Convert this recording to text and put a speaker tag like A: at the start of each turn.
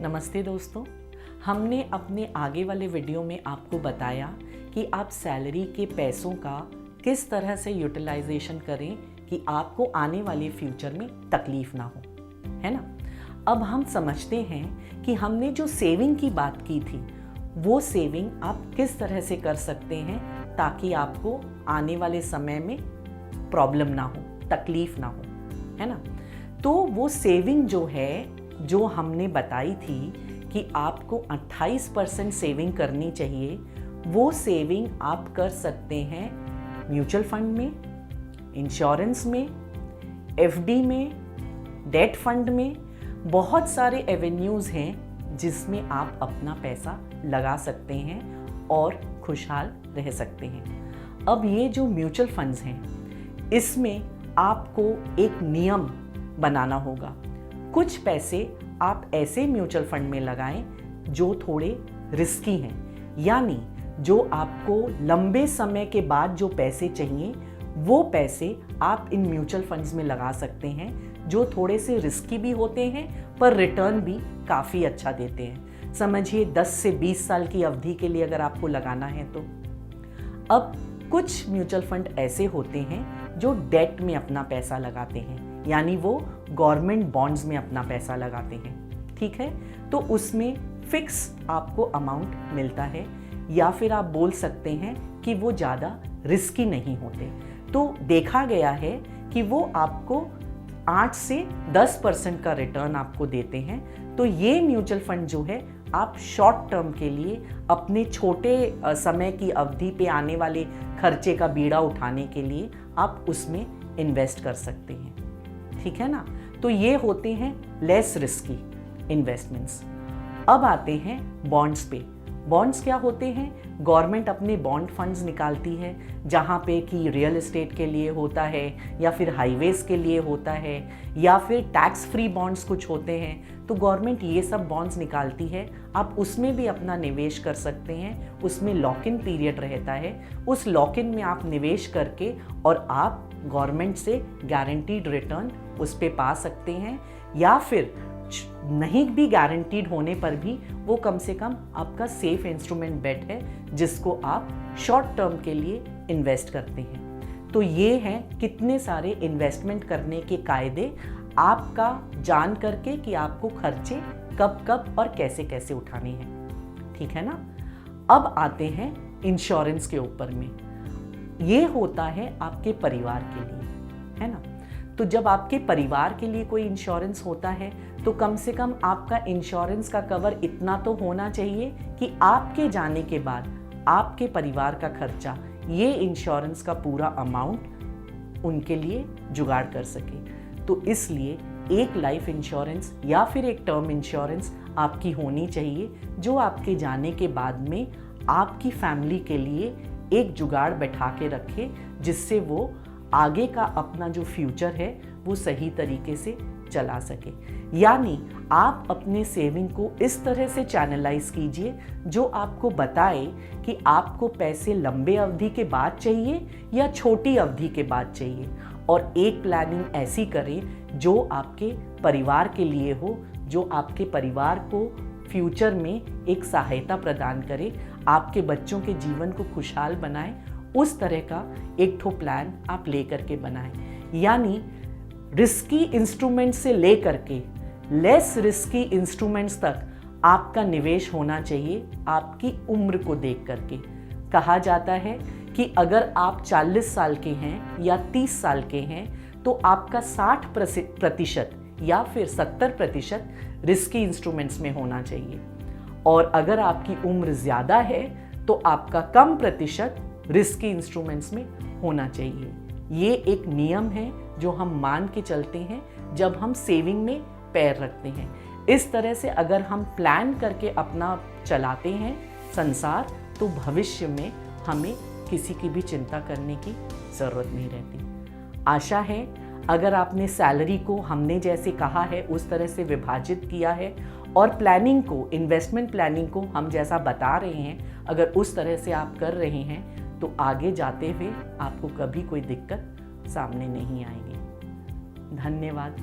A: नमस्ते दोस्तों। हमने अपने आगे वाले वीडियो में आपको बताया कि आप सैलरी के पैसों का किस तरह से यूटिलाइजेशन करें कि आपको आने वाले फ्यूचर में तकलीफ ना हो, है ना। अब हम समझते हैं कि हमने जो सेविंग की बात की थी वो सेविंग आप किस तरह से कर सकते हैं ताकि आपको आने वाले समय में प्रॉब्लम ना हो, तकलीफ ना हो, है ना। तो वो सेविंग जो है, जो हमने बताई थी कि आपको 28% सेविंग करनी चाहिए, वो सेविंग आप कर सकते हैं म्यूचुअल फंड में, इंश्योरेंस में, एफडी में, डेट फंड में। बहुत सारे एवेन्यूज़ हैं जिसमें आप अपना पैसा लगा सकते हैं और खुशहाल रह सकते हैं। अब ये जो म्यूचुअल फंड्स हैं, इसमें आपको एक नियम बनाना होगा। कुछ पैसे आप ऐसे म्यूचुअल फंड में लगाएं जो थोड़े रिस्की हैं, यानी जो आपको लंबे समय के बाद जो पैसे चाहिए वो पैसे आप इन म्यूचुअल फंड्स में लगा सकते हैं, जो थोड़े से रिस्की भी होते हैं पर रिटर्न भी काफ़ी अच्छा देते हैं। समझिए 10 से 20 साल की अवधि के लिए अगर आपको लगाना है तो। अब कुछ म्यूचुअल फंड ऐसे होते हैं जो डेट में अपना पैसा लगाते हैं, यानी वो गवर्नमेंट बॉन्ड्स में अपना पैसा लगाते हैं, ठीक है। तो उसमें फिक्स आपको अमाउंट मिलता है, या फिर आप बोल सकते हैं कि वो ज़्यादा रिस्की नहीं होते। तो देखा गया है कि वो आपको 8 से 10% का रिटर्न आपको देते हैं। तो ये म्यूचुअल फंड जो है आप शॉर्ट टर्म के लिए अपने छोटे समय की अवधि पे आने वाले खर्चे का बीड़ा उठाने के लिए आप उसमें इन्वेस्ट कर सकते हैं, ठीक है ना। तो ये होते हैं लेस रिस्की इन्वेस्टमेंट्स। अब आते हैं बॉन्ड्स पे। बॉन्ड्स क्या होते हैं? गवर्नमेंट अपने बॉन्ड फंड्स निकालती है, जहाँ पे कि रियल एस्टेट के लिए होता है, या फिर हाईवेज के लिए होता है, या फिर टैक्स फ्री बॉन्ड्स कुछ होते हैं। तो गवर्नमेंट ये सब बॉन्ड्स निकालती है, आप उसमें भी अपना निवेश कर सकते हैं। उसमें लॉक इन पीरियड रहता है, उस लॉक इन में आप निवेश करके और आप गवर्नमेंट से गारंटीड रिटर्न उस पर पा सकते हैं, या फिर नहीं भी गारंटीड होने पर भी वो कम से कम आपका सेफ इंस्ट्रूमेंट बेट है जिसको आप शॉर्ट टर्म के लिए इन्वेस्ट करते हैं। तो ये हैं कितने सारे इन्वेस्टमेंट करने के कायदे, आपका जान करके कि आपको खर्चे कब कब और कैसे कैसे उठाने हैं, ठीक है ना। अब आते हैं इंश्योरेंस के ऊपर में। ये होता है आपके परिवार के लिए, है ना। तो जब आपके परिवार के लिए कोई इंश्योरेंस होता है तो कम से कम आपका इंश्योरेंस का कवर इतना तो होना चाहिए कि आपके जाने के बाद आपके परिवार का खर्चा ये इंश्योरेंस का पूरा अमाउंट उनके लिए जुगाड़ कर सके। तो इसलिए एक लाइफ इंश्योरेंस या फिर एक टर्म इंश्योरेंस आपकी होनी चाहिए, जो आपके जाने के बाद में आपकी फैमिली के लिए एक जुगाड़ बैठा के रखे, जिससे वो आगे का अपना जो फ्यूचर है वो सही तरीके से चला सके। यानी आप अपने सेविंग को इस तरह से चैनलाइज कीजिए जो आपको बताए कि आपको पैसे लंबे अवधि के बाद चाहिए या छोटी अवधि के बाद चाहिए, और एक प्लानिंग ऐसी करें जो आपके परिवार के लिए हो, जो आपके परिवार को फ्यूचर में एक सहायता प्रदान करे, आपके बच्चों के जीवन को खुशहाल बनाए। उस तरह का एक ठो प्लान आप ले करके बनाएं। यानी रिस्की इंस्ट्रूमेंट से ले करके लेस रिस्की इंस्ट्रूमेंट्स तक आपका निवेश होना चाहिए आपकी उम्र को देख करके। कहा जाता है कि अगर आप 40 साल के हैं या 30 साल के हैं तो आपका 60% या फिर 70% रिस्की इंस्ट्रूमेंट्स में होना चाहिए, और अगर आपकी उम्र ज़्यादा है तो आपका कम प्रतिशत रिस्की इंस्ट्रूमेंट्स में होना चाहिए। ये एक नियम है जो हम मान के चलते हैं जब हम सेविंग में पैर रखते हैं। इस तरह से अगर हम प्लान करके अपना चलाते हैं संसार, तो भविष्य में हमें किसी की भी चिंता करने की ज़रूरत नहीं रहती। आशा है अगर आपने सैलरी को हमने जैसे कहा है उस तरह से विभाजित किया है, और प्लानिंग को, इन्वेस्टमेंट प्लानिंग को हम जैसा बता रहे हैं, अगर उस तरह से आप कर रहे हैं तो आगे जाते हुए आपको कभी कोई दिक्कत सामने नहीं आएगी। धन्यवाद।